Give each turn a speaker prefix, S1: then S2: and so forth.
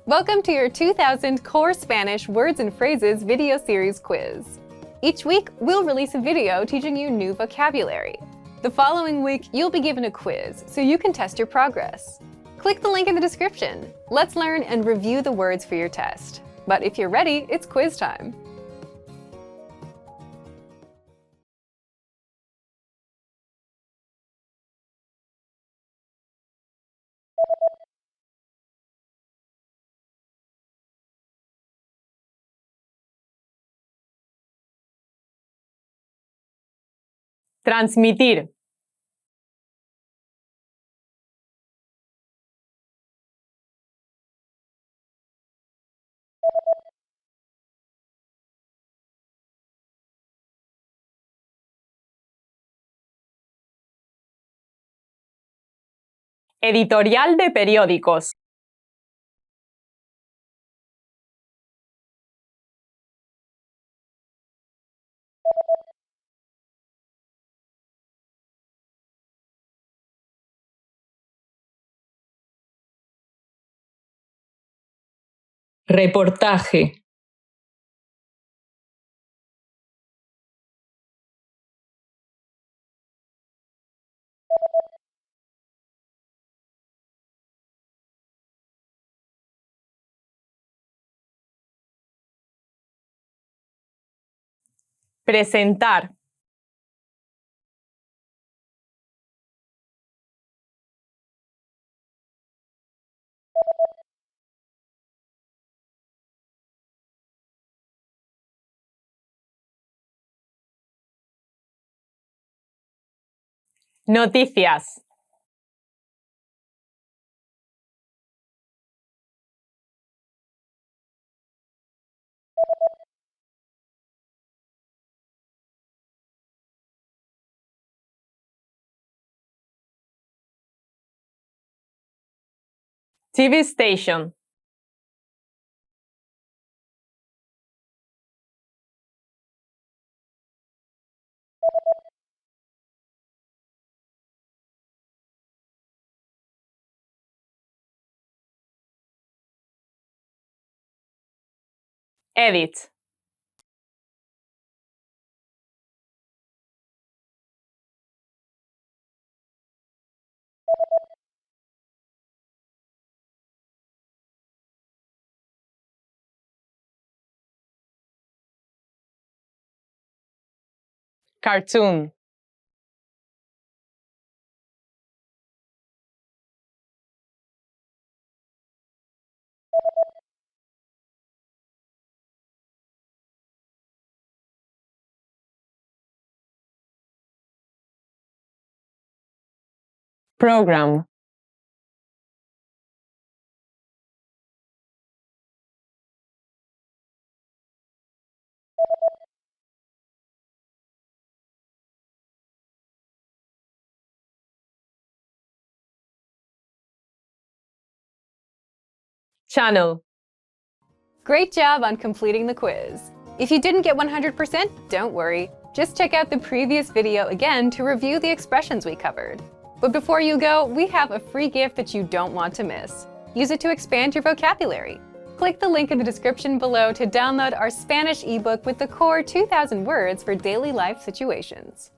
S1: Welcome to your 2000 Core Spanish Words and Phrases video series quiz. Each week, we'll release a video teaching you new vocabulary. The following week, you'll be given a quiz so you can test your progress. Click the link in the description. Let's learn and review the words for your test. But if you're ready, it's quiz time.
S2: Transmitir. Editorial de periódicos. Reportaje. Presentar. Noticias. TV station. Edit. Cartoon. Program. Channel.
S1: Great job on completing the quiz. If you didn't get 100%, don't worry. Just check out the previous video again to review the expressions we covered. But before you go, we have a free gift that you don't want to miss. Use it to expand your vocabulary. Click the link in the description below to download our Spanish ebook with the core 2,000 words for daily life situations.